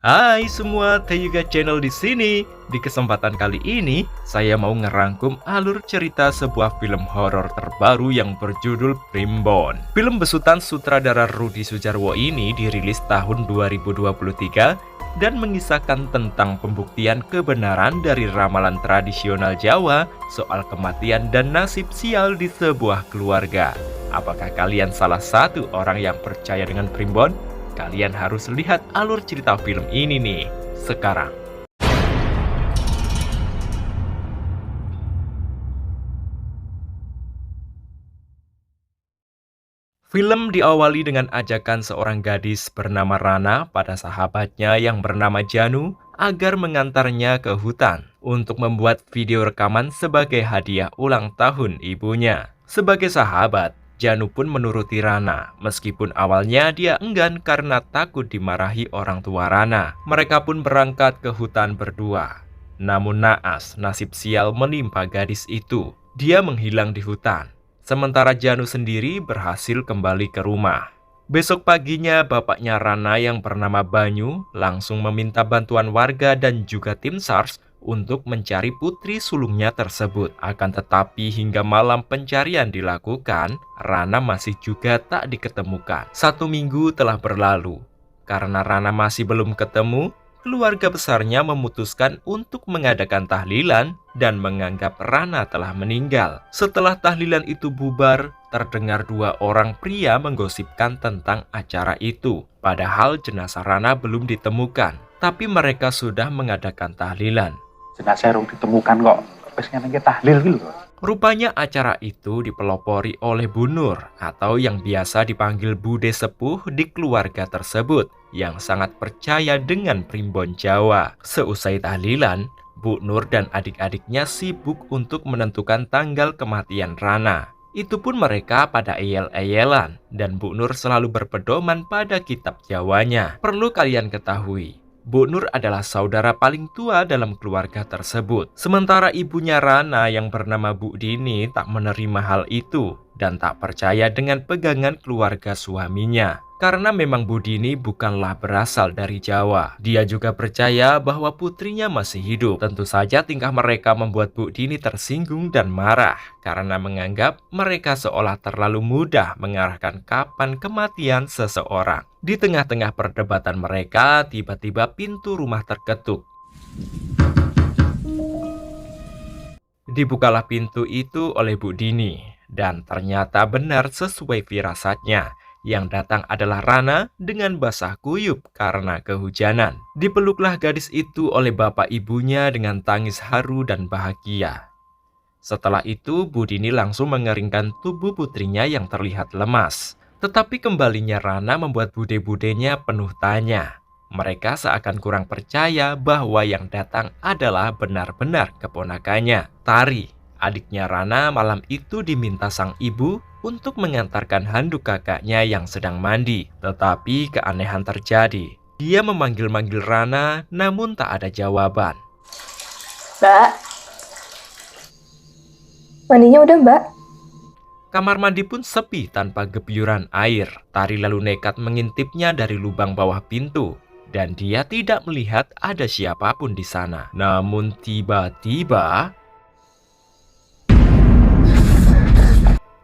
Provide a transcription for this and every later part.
Hai semua, Teyuga Channel di sini. Di kesempatan kali ini, saya mau ngerangkum alur cerita sebuah film horor terbaru yang berjudul Primbon. Film besutan sutradara Rudi Sudjarwo ini dirilis tahun 2023 dan mengisahkan tentang pembuktian kebenaran dari ramalan tradisional Jawa soal kematian dan nasib sial di sebuah keluarga. Apakah kalian salah satu orang yang percaya dengan Primbon? Kalian harus lihat alur cerita film ini nih, sekarang. Film diawali dengan ajakan seorang gadis bernama Rana pada sahabatnya yang bernama Janu agar mengantarnya ke hutan untuk membuat video rekaman sebagai hadiah ulang tahun ibunya. Sebagai sahabat, Janu pun menuruti Rana, meskipun awalnya dia enggan karena takut dimarahi orang tua Rana. Mereka pun berangkat ke hutan berdua. Namun naas, nasib sial menimpa gadis itu. Dia menghilang di hutan. Sementara Janu sendiri berhasil kembali ke rumah. Besok paginya, bapaknya Rana yang bernama Banyu langsung meminta bantuan warga dan juga tim SARS untuk mencari putri sulungnya tersebut. Akan tetapi hingga malam pencarian dilakukan, Rana masih juga tak diketemukan. 1 minggu telah berlalu. Karena Rana masih belum ketemu, keluarga besarnya memutuskan untuk mengadakan tahlilan dan menganggap Rana telah meninggal. Setelah tahlilan itu bubar, terdengar 2 orang pria menggosipkan tentang acara itu. Padahal jenazah Rana belum ditemukan, tapi mereka sudah mengadakan tahlilan. Jenazah rung ditemukan kok. Wis ngene iki tahlil gitu loh. Rupanya acara itu dipelopori oleh Bu Nur atau yang biasa dipanggil Bude Sepuh di keluarga tersebut yang sangat percaya dengan Primbon Jawa. Seusai tahlilan, Bu Nur dan adik-adiknya sibuk untuk menentukan tanggal kematian Rana. Itu pun mereka pada eyel-eyelan dan Bu Nur selalu berpedoman pada kitab Jawanya. Perlu kalian ketahui, Bu Nur adalah saudara paling tua dalam keluarga tersebut. Sementara ibunya Rana yang bernama Bu Dini tak menerima hal itu dan tak percaya dengan pegangan keluarga suaminya. Karena memang Bu Dini bukanlah berasal dari Jawa. Dia juga percaya bahwa putrinya masih hidup. Tentu saja tingkah mereka membuat Bu Dini tersinggung dan marah karena menganggap mereka seolah terlalu mudah mengarahkan kapan kematian seseorang. Di tengah-tengah perdebatan mereka, tiba-tiba pintu rumah terketuk. Dibukalah pintu itu oleh Bu Dini, dan ternyata benar sesuai firasatnya. Yang datang adalah Rana dengan basah kuyup karena kehujanan. Dipeluklah gadis itu oleh bapak ibunya dengan tangis haru dan bahagia. Setelah itu, Bu Dini langsung mengeringkan tubuh putrinya yang terlihat lemas. Tetapi kembalinya Rana membuat bude-budenya penuh tanya. Mereka seakan kurang percaya bahwa yang datang adalah benar-benar keponakannya. Tari, adiknya Rana, malam itu diminta sang ibu untuk mengantarkan handuk kakaknya yang sedang mandi. Tetapi keanehan terjadi. Dia memanggil-manggil Rana, namun tak ada jawaban. Mbak, mandinya udah, Mbak? Kamar mandi pun sepi tanpa gepyuran air. Tari lalu nekat mengintipnya dari lubang bawah pintu. Dan dia tidak melihat ada siapapun di sana. Namun tiba-tiba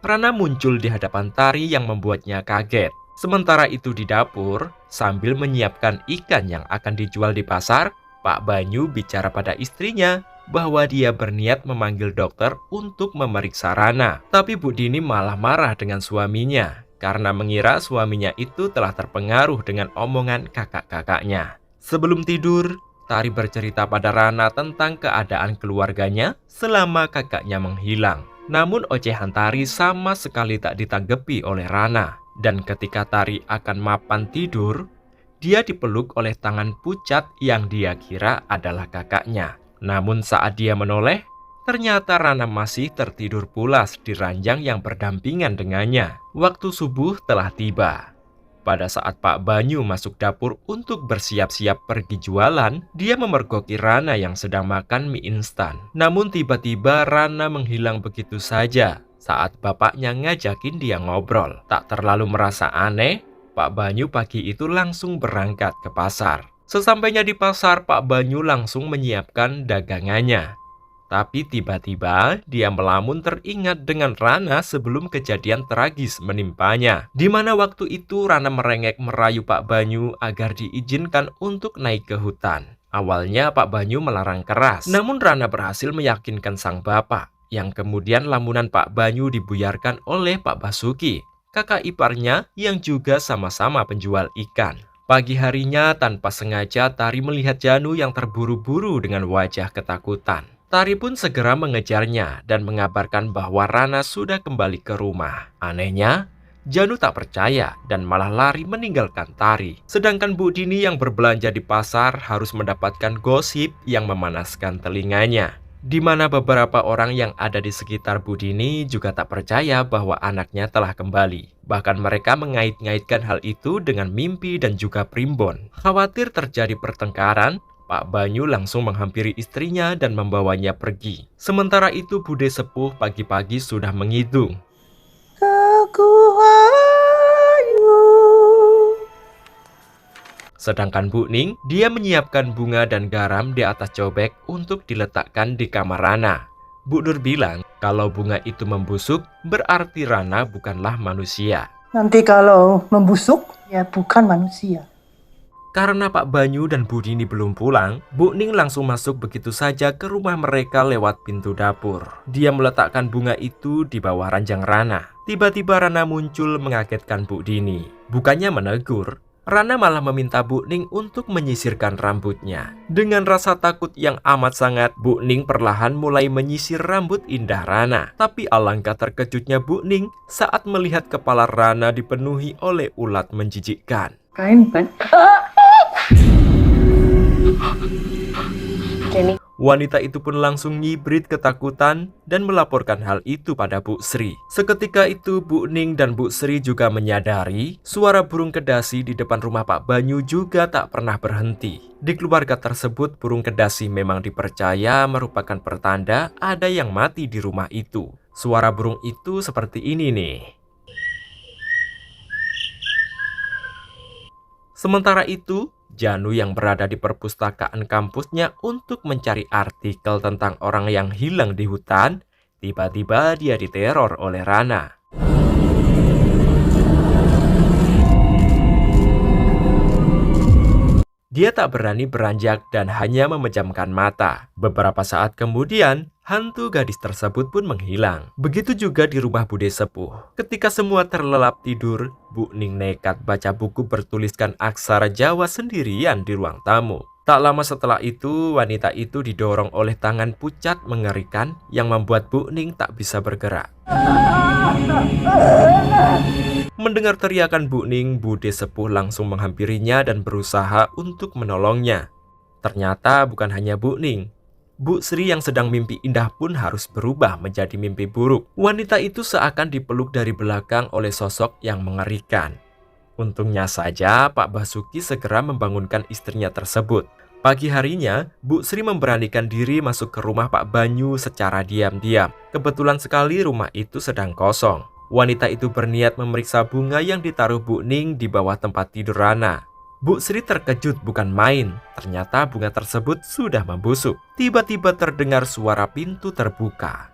Rana muncul di hadapan Tari yang membuatnya kaget. Sementara itu di dapur, sambil menyiapkan ikan yang akan dijual di pasar, Pak Banyu bicara pada istrinya bahwa dia berniat memanggil dokter untuk memeriksa Rana. Tapi Bu Dini malah marah dengan suaminya karena mengira suaminya itu telah terpengaruh dengan omongan kakak-kakaknya. Sebelum tidur, Tari bercerita pada Rana tentang keadaan keluarganya selama kakaknya menghilang. Namun ocehan Tari sama sekali tak ditanggapi oleh Rana. Dan ketika Tari akan mapan tidur, dia dipeluk oleh tangan pucat yang dia kira adalah kakaknya. Namun saat dia menoleh, ternyata Rana masih tertidur pulas di ranjang yang berdampingan dengannya. Waktu subuh telah tiba. Pada saat Pak Banyu masuk dapur untuk bersiap-siap pergi jualan, dia memergoki Rana yang sedang makan mie instan. Namun tiba-tiba Rana menghilang begitu saja saat bapaknya ngajakin dia ngobrol. Tak terlalu merasa aneh, Pak Banyu pagi itu langsung berangkat ke pasar. Sesampainya di pasar, Pak Banyu langsung menyiapkan dagangannya. Tapi tiba-tiba dia melamun teringat dengan Rana sebelum kejadian tragis menimpanya. Di mana waktu itu Rana merengek merayu Pak Banyu agar diizinkan untuk naik ke hutan. Awalnya Pak Banyu melarang keras, namun Rana berhasil meyakinkan sang bapak, yang kemudian lamunan Pak Banyu dibuyarkan oleh Pak Basuki, kakak iparnya yang juga sama-sama penjual ikan. Pagi harinya tanpa sengaja Tari melihat Janu yang terburu-buru dengan wajah ketakutan. Tari pun segera mengejarnya dan mengabarkan bahwa Rana sudah kembali ke rumah. Anehnya, Janu tak percaya dan malah lari meninggalkan Tari. Sedangkan Bu Dini yang berbelanja di pasar harus mendapatkan gosip yang memanaskan telinganya. Di mana beberapa orang yang ada di sekitar Bu Dini juga tak percaya bahwa anaknya telah kembali. Bahkan mereka mengait-ngaitkan hal itu dengan mimpi dan juga primbon. Khawatir terjadi pertengkaran, Pak Banyu langsung menghampiri istrinya dan membawanya pergi. Sementara itu Bude Sepuh pagi-pagi sudah mengidung. Sedangkan Bu Ning, dia menyiapkan bunga dan garam di atas cobek untuk diletakkan di kamar Rana. Bu Nur bilang kalau bunga itu membusuk berarti Rana bukanlah manusia. Nanti kalau membusuk, ya bukan manusia. Karena Pak Banyu dan Bu Dini belum pulang, Bu Ning langsung masuk begitu saja ke rumah mereka lewat pintu dapur. Dia meletakkan bunga itu di bawah ranjang Rana. Tiba-tiba Rana muncul mengagetkan Bu Dini. Bukannya menegur, Rana malah meminta Bu Ning untuk menyisirkan rambutnya. Dengan rasa takut yang amat sangat, Bu Ning perlahan mulai menyisir rambut indah Rana. Tapi alangkah terkejutnya Bu Ning saat melihat kepala Rana dipenuhi oleh ulat menjijikkan. Kain ban. Wanita itu pun langsung ngibrit ketakutan dan melaporkan hal itu pada Bu Sri. Seketika itu Bu Ning dan Bu Sri juga menyadari suara burung kedasi di depan rumah Pak Banyu juga tak pernah berhenti. Di keluarga tersebut burung kedasi memang dipercaya merupakan pertanda ada yang mati di rumah itu. Suara burung itu seperti ini nih. Sementara itu, Janu yang berada di perpustakaan kampusnya untuk mencari artikel tentang orang yang hilang di hutan, tiba-tiba dia diteror oleh Rana. Dia tak berani beranjak dan hanya memejamkan mata. Beberapa saat kemudian, hantu gadis tersebut pun menghilang. Begitu juga di rumah Bude Sepuh. Ketika semua terlelap tidur, Bu Ning nekat baca buku bertuliskan aksara Jawa sendirian di ruang tamu. Tak lama setelah itu, wanita itu didorong oleh tangan pucat mengerikan yang membuat Bu Ning tak bisa bergerak. Mendengar teriakan Bu Ning, Bude Sepuh langsung menghampirinya dan berusaha untuk menolongnya. Ternyata bukan hanya Bu Ning. Bu Sri yang sedang mimpi indah pun harus berubah menjadi mimpi buruk. Wanita itu seakan dipeluk dari belakang oleh sosok yang mengerikan. Untungnya saja Pak Basuki segera membangunkan istrinya tersebut. Pagi harinya, Bu Sri memberanikan diri masuk ke rumah Pak Banyu secara diam-diam. Kebetulan sekali rumah itu sedang kosong. Wanita itu berniat memeriksa bunga yang ditaruh Bu Ning di bawah tempat tidur Rana. Bu Sri terkejut bukan main, ternyata bunga tersebut sudah membusuk. Tiba-tiba terdengar suara pintu terbuka.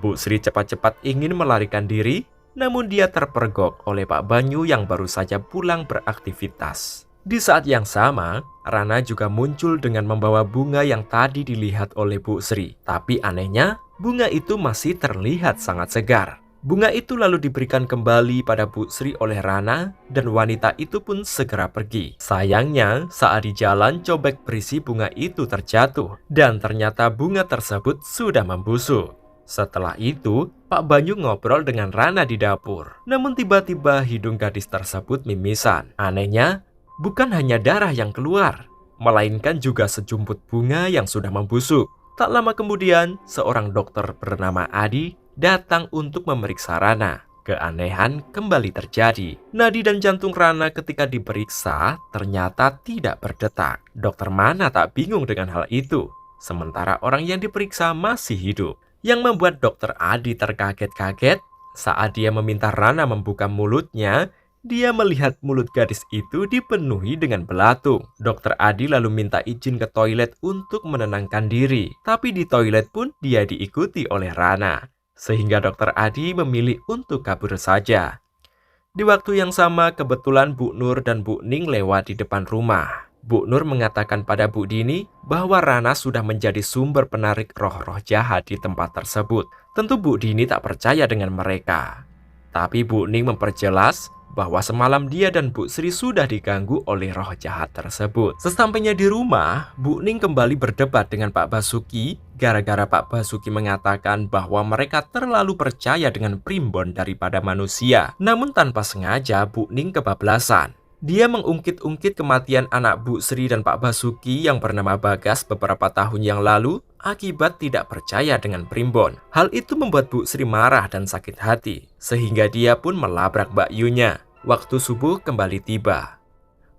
Bu Sri cepat-cepat ingin melarikan diri, namun dia terpergok oleh Pak Banyu yang baru saja pulang beraktivitas. Di saat yang sama, Rana juga muncul dengan membawa bunga yang tadi dilihat oleh Bu Sri. Tapi anehnya, bunga itu masih terlihat sangat segar. Bunga itu lalu diberikan kembali pada Bu Sri oleh Rana dan wanita itu pun segera pergi. Sayangnya, saat di jalan cobek berisi bunga itu terjatuh dan ternyata bunga tersebut sudah membusuk. Setelah itu, Pak Banyu ngobrol dengan Rana di dapur. Namun tiba-tiba hidung gadis tersebut mimisan. Anehnya, bukan hanya darah yang keluar, melainkan juga sejumput bunga yang sudah membusuk. Tak lama kemudian, seorang dokter bernama Adi datang untuk memeriksa Rana. Keanehan kembali terjadi. Nadi dan jantung Rana ketika diperiksa ternyata tidak berdetak. Dokter mana tak bingung dengan hal itu. Sementara orang yang diperiksa masih hidup. Yang membuat dokter Adi terkaget-kaget saat dia meminta Rana membuka mulutnya, Dia melihat mulut gadis itu dipenuhi dengan belatung. Dokter Adi lalu minta izin ke toilet untuk menenangkan diri. Tapi di toilet pun dia diikuti oleh Rana. Sehingga Dokter Adi memilih untuk kabur saja. Di waktu yang sama, kebetulan Bu Nur dan Bu Ning lewat di depan rumah. Bu Nur mengatakan pada Bu Dini bahwa Rana sudah menjadi sumber penarik roh-roh jahat di tempat tersebut. Tentu Bu Dini tak percaya dengan mereka. Tapi Bu Ning memperjelas bahwa semalam dia dan Bu Sri sudah diganggu oleh roh jahat tersebut. Sesampainya di rumah, Bu Ning kembali berdebat dengan Pak Basuki gara-gara Pak Basuki mengatakan bahwa mereka terlalu percaya dengan primbon daripada manusia. Namun tanpa sengaja Bu Ning kebablasan. Dia mengungkit-ungkit kematian anak Bu Sri dan Pak Basuki yang bernama Bagas beberapa tahun yang lalu akibat tidak percaya dengan primbon. Hal itu membuat Bu Sri marah dan sakit hati, sehingga dia pun melabrak Mbak Yunya. Waktu subuh kembali tiba.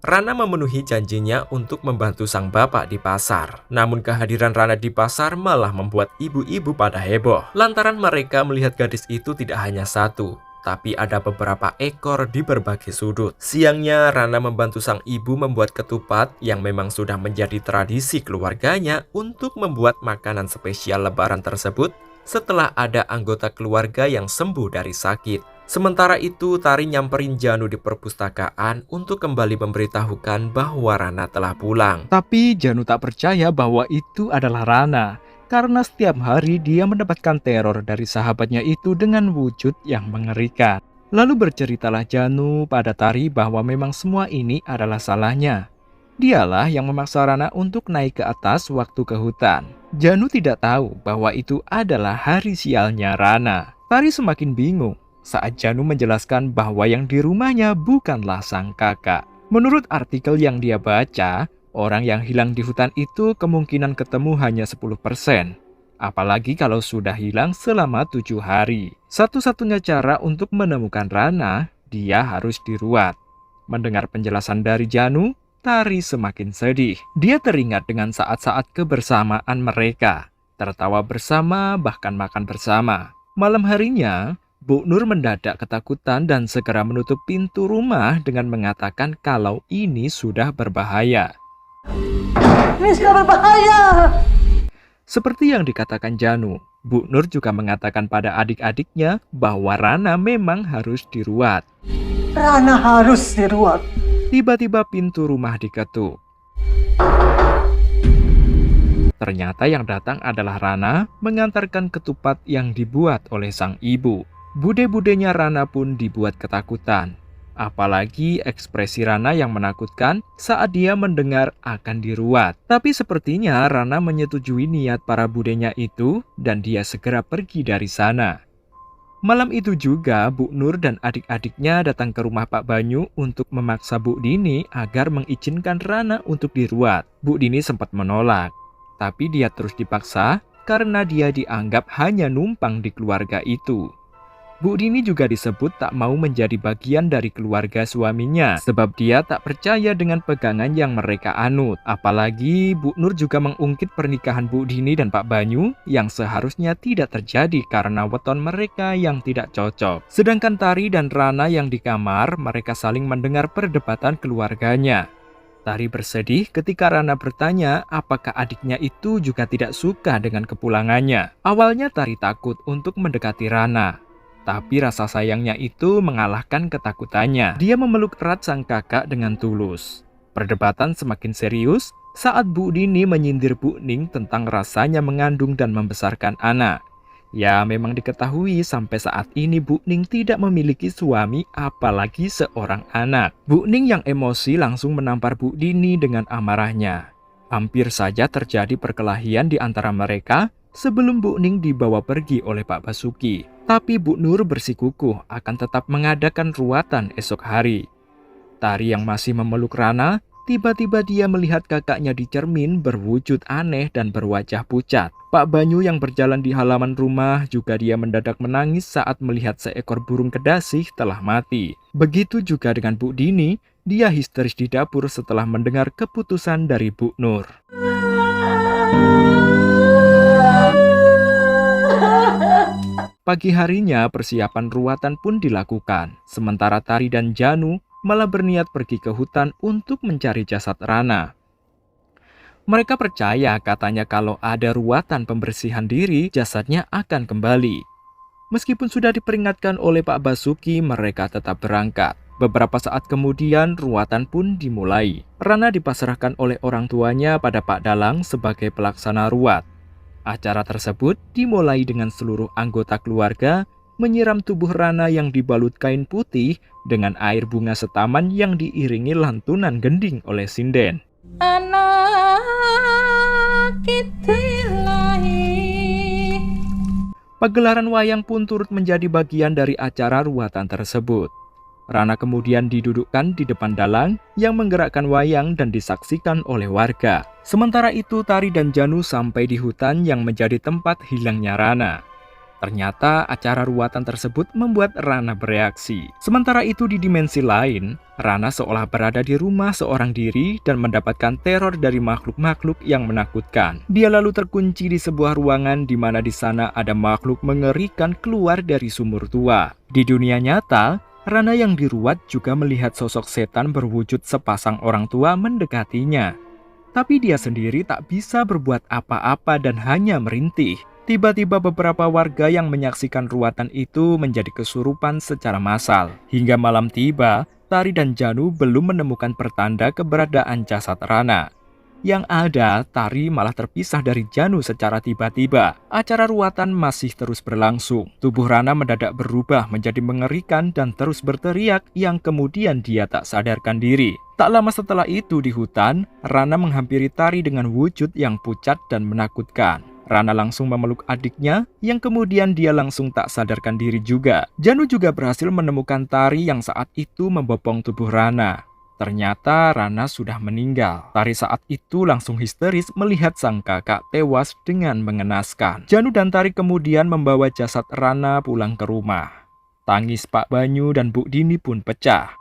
Rana memenuhi janjinya untuk membantu sang bapak di pasar. Namun kehadiran Rana di pasar malah membuat ibu-ibu pada heboh. Lantaran mereka melihat gadis itu tidak hanya satu, tapi ada beberapa ekor di berbagai sudut. Siangnya, Rana membantu sang ibu membuat ketupat yang memang sudah menjadi tradisi keluarganya untuk membuat makanan spesial lebaran tersebut setelah ada anggota keluarga yang sembuh dari sakit. Sementara itu, Tari nyamperin Janu di perpustakaan untuk kembali memberitahukan bahwa Rana telah pulang. Tapi Janu tak percaya bahwa itu adalah Rana. Karena setiap hari dia mendapatkan teror dari sahabatnya itu dengan wujud yang mengerikan. Lalu berceritalah Janu pada Tari bahwa memang semua ini adalah salahnya. Dialah yang memaksa Rana untuk naik ke atas waktu ke hutan. Janu tidak tahu bahwa itu adalah hari sialnya Rana. Tari semakin bingung saat Janu menjelaskan bahwa yang di rumahnya bukanlah sang kakak. Menurut artikel yang dia baca, orang yang hilang di hutan itu kemungkinan ketemu hanya 10%. Apalagi kalau sudah hilang selama 7 hari. Satu-satunya cara untuk menemukan Rana, dia harus diruat. Mendengar penjelasan dari Janu, Tari semakin sedih. Dia teringat dengan saat-saat kebersamaan mereka. Tertawa bersama, bahkan makan bersama. Malam harinya, Bu Nur mendadak ketakutan dan segera menutup pintu rumah dengan mengatakan kalau ini sudah berbahaya. Ini sudah berbahaya. Seperti yang dikatakan Janu, Bu Nur juga mengatakan pada adik-adiknya bahwa Rana memang harus diruat. Rana harus diruat. Tiba-tiba pintu rumah diketuk. Ternyata yang datang adalah Rana mengantarkan ketupat yang dibuat oleh sang ibu. Bude-budenya Rana pun dibuat ketakutan. Apalagi ekspresi Rana yang menakutkan saat dia mendengar akan diruat. Tapi sepertinya Rana menyetujui niat para budenya itu dan dia segera pergi dari sana. Malam itu juga Bu Nur dan adik-adiknya datang ke rumah Pak Banyu untuk memaksa Bu Dini agar mengizinkan Rana untuk diruat. Bu Dini sempat menolak, tapi dia terus dipaksa karena dia dianggap hanya numpang di keluarga itu. Bu Dini juga disebut tak mau menjadi bagian dari keluarga suaminya sebab dia tak percaya dengan pegangan yang mereka anut. Apalagi Bu Nur juga mengungkit pernikahan Bu Dini dan Pak Banyu yang seharusnya tidak terjadi karena weton mereka yang tidak cocok. Sedangkan Tari dan Rana yang di kamar, mereka saling mendengar perdebatan keluarganya. Tari bersedih ketika Rana bertanya apakah adiknya itu juga tidak suka dengan kepulangannya. Awalnya Tari takut untuk mendekati Rana. Tapi rasa sayangnya itu mengalahkan ketakutannya. Dia memeluk erat sang kakak dengan tulus. Perdebatan semakin serius saat Bu Dini menyindir Bu Ning tentang rasanya mengandung dan membesarkan anak. Ya, memang diketahui sampai saat ini Bu Ning tidak memiliki suami apalagi seorang anak. Bu Ning yang emosi langsung menampar Bu Dini dengan amarahnya. Hampir saja terjadi perkelahian di antara mereka sebelum Bu Ning dibawa pergi oleh Pak Basuki. Tapi Bu Nur bersikukuh akan tetap mengadakan ruatan esok hari. Tari yang masih memeluk Rana, tiba-tiba dia melihat kakaknya di cermin berwujud aneh dan berwajah pucat. Pak Banyu yang berjalan di halaman rumah juga dia mendadak menangis saat melihat seekor burung kedasih telah mati. Begitu juga dengan Bu Dini, dia histeris di dapur setelah mendengar keputusan dari Bu Nur. Pagi harinya persiapan ruatan pun dilakukan, sementara Tari dan Janu malah berniat pergi ke hutan untuk mencari jasad Rana. Mereka percaya katanya kalau ada ruatan pembersihan diri, jasadnya akan kembali. Meskipun sudah diperingatkan oleh Pak Basuki, mereka tetap berangkat. Beberapa saat kemudian, ruatan pun dimulai. Rana dipasrahkan oleh orang tuanya pada Pak Dalang sebagai pelaksana ruat. Acara tersebut dimulai dengan seluruh anggota keluarga menyiram tubuh Rana yang dibalut kain putih dengan air bunga setaman yang diiringi lantunan gending oleh sinden. Pagelaran wayang pun turut menjadi bagian dari acara ruatan tersebut. Rana kemudian didudukkan di depan dalang yang menggerakkan wayang dan disaksikan oleh warga. Sementara itu Tari dan Janu sampai di hutan yang menjadi tempat hilangnya Rana. Ternyata acara ruatan tersebut membuat Rana bereaksi. Sementara itu di dimensi lain, Rana seolah berada di rumah seorang diri dan mendapatkan teror dari makhluk-makhluk yang menakutkan. Dia lalu terkunci di sebuah ruangan di mana di sana ada makhluk mengerikan keluar dari sumur tua. Di dunia nyata, Rana yang diruat juga melihat sosok setan berwujud sepasang orang tua mendekatinya. Tapi dia sendiri tak bisa berbuat apa-apa dan hanya merintih. Tiba-tiba beberapa warga yang menyaksikan ruatan itu menjadi kesurupan secara massal. Hingga malam tiba, Tari dan Janu belum menemukan pertanda keberadaan jasad Rana. Yang ada, Tari malah terpisah dari Janu secara tiba-tiba. Acara ruatan masih terus berlangsung. Tubuh Rana mendadak berubah menjadi mengerikan dan terus berteriak yang kemudian dia tak sadarkan diri. Tak lama setelah itu di hutan, Rana menghampiri Tari dengan wujud yang pucat dan menakutkan. Rana langsung memeluk adiknya, yang kemudian dia langsung tak sadarkan diri juga. Janu juga berhasil menemukan Tari yang saat itu membopong tubuh Rana. Ternyata Rana sudah meninggal. Tari saat itu langsung histeris melihat sang kakak tewas dengan mengenaskan. Janu dan Tari kemudian membawa jasad Rana pulang ke rumah. Tangis Pak Banyu dan Bu Dini pun pecah.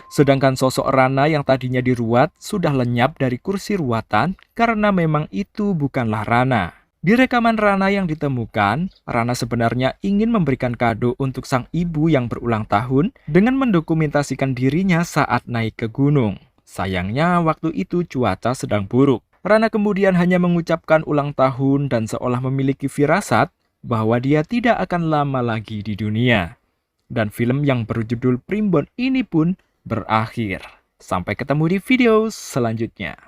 Sedangkan sosok Rana yang tadinya diruat sudah lenyap dari kursi ruatan karena memang itu bukanlah Rana. Di rekaman Rana yang ditemukan, Rana sebenarnya ingin memberikan kado untuk sang ibu yang berulang tahun dengan mendokumentasikan dirinya saat naik ke gunung. Sayangnya waktu itu cuaca sedang buruk. Rana kemudian hanya mengucapkan ulang tahun dan seolah memiliki firasat bahwa dia tidak akan lama lagi di dunia. Dan film yang berjudul Primbon ini pun berakhir. Sampai ketemu di video selanjutnya.